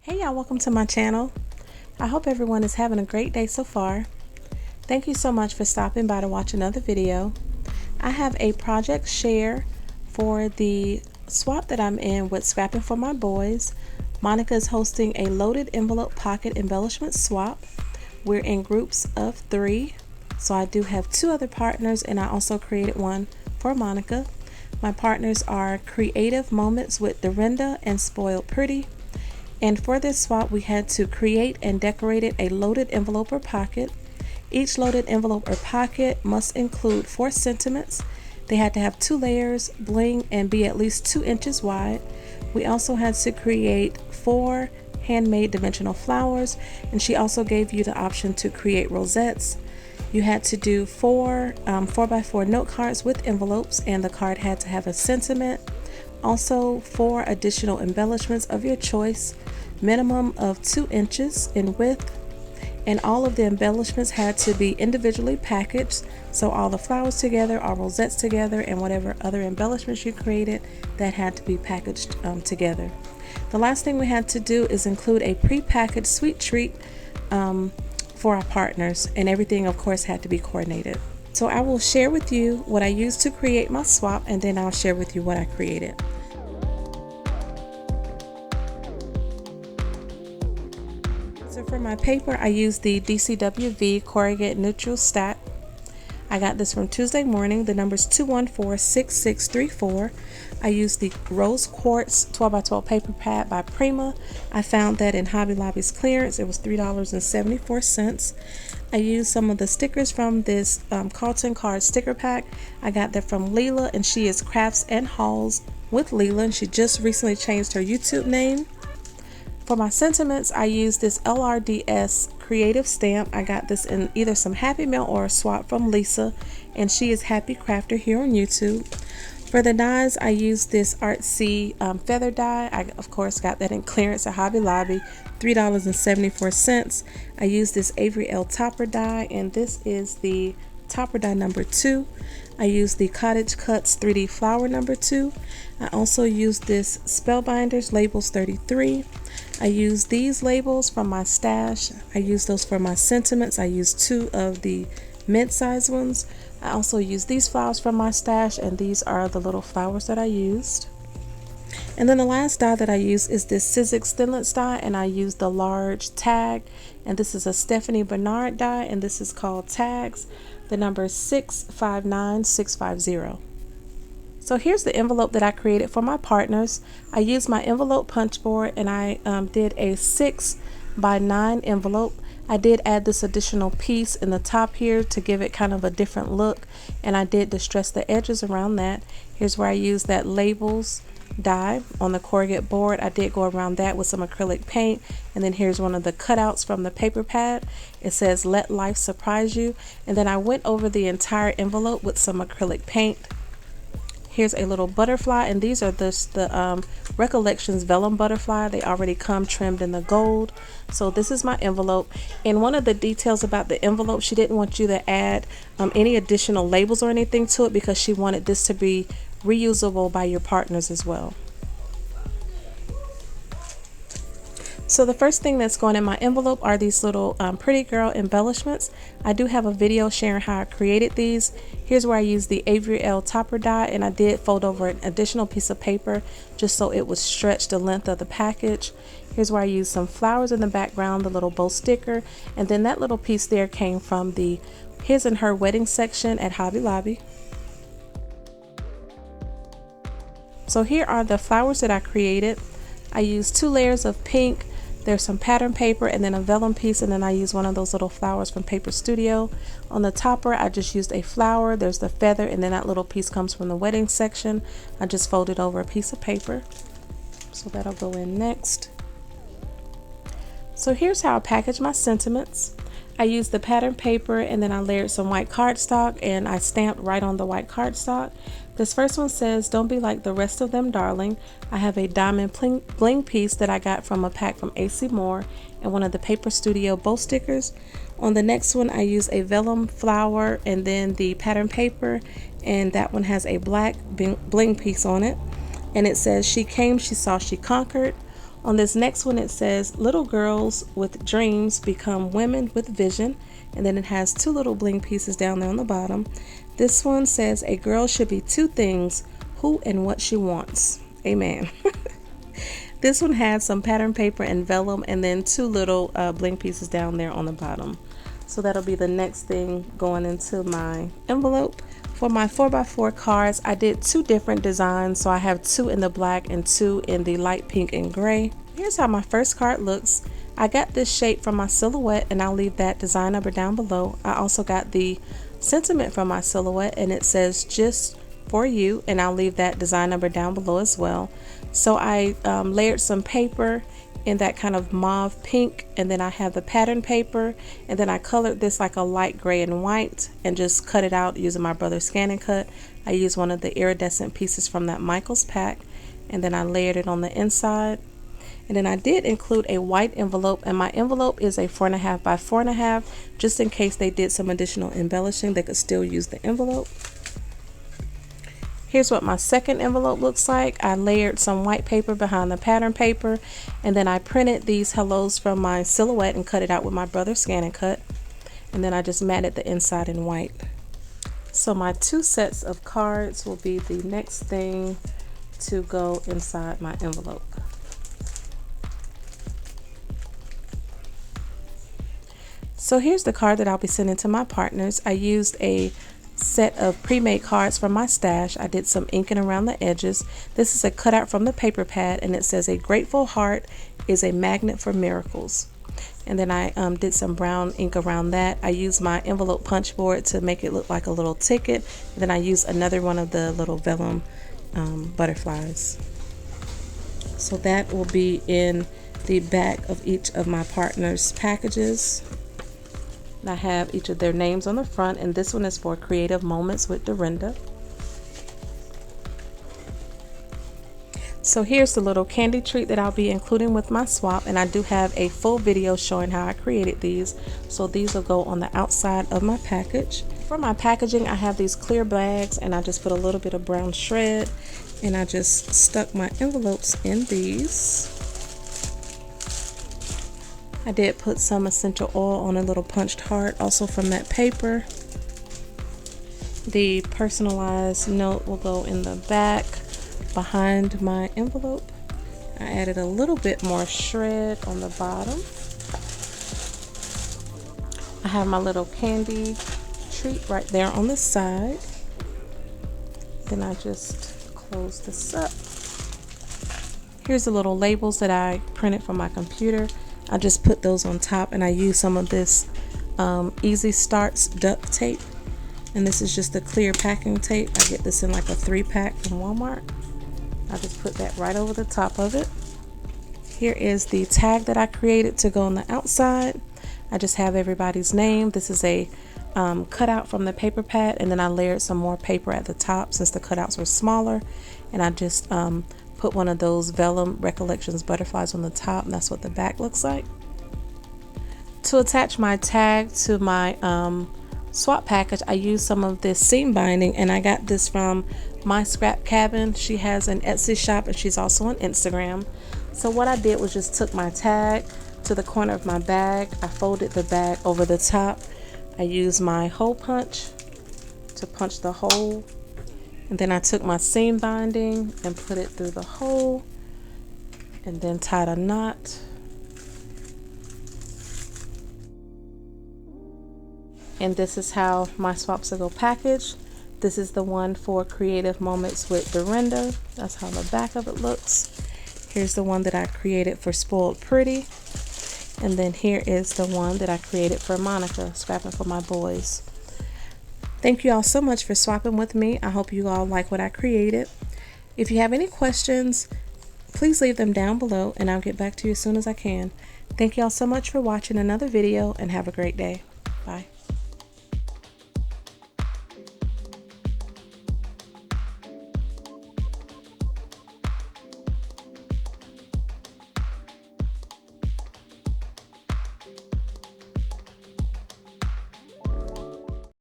Hey y'all, welcome to my channel. I hope everyone is having a great day so far. Thank you so much for stopping by to watch another video. I have a project share for the swap that I'm in with Scrappin4myboys. Monica is hosting a loaded envelope pocket embellishment swap. We're in groups of 3, so I do have 2 other partners, and I also created one for Monica. My partners are Creative Moments with Dorinda and Spoiled Pretty. And for this swap, we had to create and decorate a loaded envelope or pocket. Each loaded envelope or pocket must include 4 sentiments. They had to have 2 layers, bling, and be at least 2 inches wide. We also had to create 4 handmade dimensional flowers, and she also gave you the option to create rosettes. You had to do 4 4x4 note cards with envelopes, and the card had to have a sentiment. Also 4 additional embellishments of your choice, minimum of 2 inches in width, and all of the embellishments had to be individually packaged, so all the flowers together, all rosettes together, and whatever other embellishments you created, that had to be packaged together. The last thing we had to do is include a pre-packaged sweet treat for our partners, and everything of course had to be coordinated. So I will share with you what I used to create my swap, and then I'll share with you what I created. So for my paper, I used the DCWV corrugate neutral stack. I got this from Tuesday Morning. The number is 214-6634. I used the rose quartz 12x12 paper pad by Prima. I found that in Hobby Lobby's clearance. It was $3.74. I used some of the stickers from this Carlton card sticker pack. I got that from Leela, and she is Crafts and Hauls with Leela, and she just recently changed her YouTube name. For my sentiments, I used this LRDS creative stamp. I got this in either some Happy Mail or a swap from Lisa, and she is Happy Crafter here on YouTube. For the dies, I used this artsy feather die. I of course got that in clearance at Hobby Lobby, $3.74. I used this Avery L topper die, and this is the topper die number 2. I used the Cottage Cuts 3D flower number 2. I also used this Spellbinders labels 33. I used these labels from my stash. I used those for my sentiments. I used 2 of the mid-size ones. I also used these flowers from my stash, and these are the little flowers that I used. And then the last die that I used is this Sizzix Thinlits die, and I used the large tag, and this is a Stephanie Bernard die, and this is called Tags. The number is 659650. So here's the envelope that I created for my partners. I used my envelope punch board, and I did a 6x9 envelope. I did add this additional piece in the top here to give it kind of a different look, and I did distress the edges around that. Here's where I used that labels die on the corrugate board. I did go around that with some acrylic paint, and then here's one of the cutouts from the paper pad. It says "Let Life Surprise You," and then I went over the entire envelope with some acrylic paint. Here's a little butterfly, and these are the Recollections vellum butterfly. They already come trimmed in the gold. So this is my envelope, and one of the details about the envelope, she didn't want you to add any additional labels or anything to it, because she wanted this to be reusable by your partners as well. So the first thing that's going in my envelope are these little pretty girl embellishments. I do have a video sharing how I created these. Here's where I used the Avery L topper die, and I did fold over an additional piece of paper just so it would stretch the length of the package. Here's where I used some flowers in the background, the little bow sticker, and then that little piece there came from the His and Her wedding section at Hobby Lobby. So here are the flowers that I created. I used 2 layers of pink. There's some pattern paper and then a vellum piece, and then I used one of those little flowers from Paper Studio. On the topper, I just used a flower. There's the feather, and then that little piece comes from the wedding section. I just folded over a piece of paper. So that'll go in next. So here's how I package my sentiments. I used the pattern paper, and then I layered some white cardstock, and I stamped right on the white cardstock. This first one says, "Don't be like the rest of them, darling." I have a diamond bling piece that I got from a pack from AC Moore, and one of the Paper Studio bow stickers. On the next one, I use a vellum flower and then the pattern paper, and that one has a black bling piece on it, and it says, "She came, she saw, she conquered." On this next one it says, little girls with dreams become women with vision. And then it has two little bling pieces down there on the bottom. This one says, a girl should be two things, who and what she wants. Amen. This one has some pattern paper and vellum and then two little bling pieces down there on the bottom. So that'll be the next thing going into my envelope. For my 4x4 cards, I did two different designs. So I have two in the black and two in the light pink and gray. Here's how my first card looks. I got this shape from my Silhouette, and I'll leave that design number down below. I also got the sentiment from my Silhouette, and it says just for you, and I'll leave that design number down below as well. So I layered some paper in that kind of mauve pink, and then I have the pattern paper, and then I colored this like a light gray and white and just cut it out using my brother's Scan and Cut. I used one of the iridescent pieces from that Michaels pack, and then I layered it on the inside. And then I did include a white envelope, and my envelope is a 4.5 by 4.5, just in case they did some additional embellishing, they could still use the envelope. Here's what my second envelope looks like. I layered some white paper behind the pattern paper, and then I printed these hellos from my Silhouette and cut it out with my brother's Scan and Cut. And then I just matted the inside in white. So my two sets of cards will be the next thing to go inside my envelope. So here's the card that I'll be sending to my partners. I used a set of pre-made cards from my stash. I did some inking around the edges. This is a cutout from the paper pad, and it says, a grateful heart is a magnet for miracles. And then I did some brown ink around that. I used my envelope punch board to make it look like a little ticket. And then I used another one of the little vellum butterflies. So that will be in the back of each of my partners' packages. I have each of their names on the front, and this one is for Creative Moments with Dorinda. So here's the little candy treat that I'll be including with my swap, and I do have a full video showing how I created these. So these will go on the outside of my package. For my packaging, I have these clear bags, and I just put a little bit of brown shred, and I just stuck my envelopes in these. I did put some essential oil on a little punched heart, also from that paper. The personalized note will go in the back behind my envelope. I added a little bit more shred on the bottom. I have my little candy treat right there on the side. Then I just close this up. Here's the little labels that I printed from my computer. I just put those on top, and I use some of this Easy Starts duct tape, and this is just the clear packing tape. I get this in like a 3-pack from Walmart. I just put that right over the top of it. Here is the tag that I created to go on the outside. I just have everybody's name. This is a cutout from the paper pad, and then I layered some more paper at the top since the cutouts were smaller, and I just put one of those vellum Recollections butterflies on the top, and that's what the back looks like. To attach my tag to my swap package, I used some of this seam binding, and I got this from My Scrap Cabin. She has an Etsy shop, and she's also on Instagram. So what I did was just took my tag to the corner of my bag. I folded the bag over the top. I used my hole punch to punch the hole. And then I took my seam binding and put it through the hole, and then tied a knot. And this is how my swaps will go packaged. This is the one for Creative Moments with Dorinda. That's how the back of it looks. Here's the one that I created for Spoiled Pretty. And then here is the one that I created for Monica, Scrappin4myboys. Thank you all so much for swapping with me. I hope you all like what I created. If you have any questions, please leave them down below, and I'll get back to you as soon as I can. Thank you all so much for watching another video, and have a great day. Bye.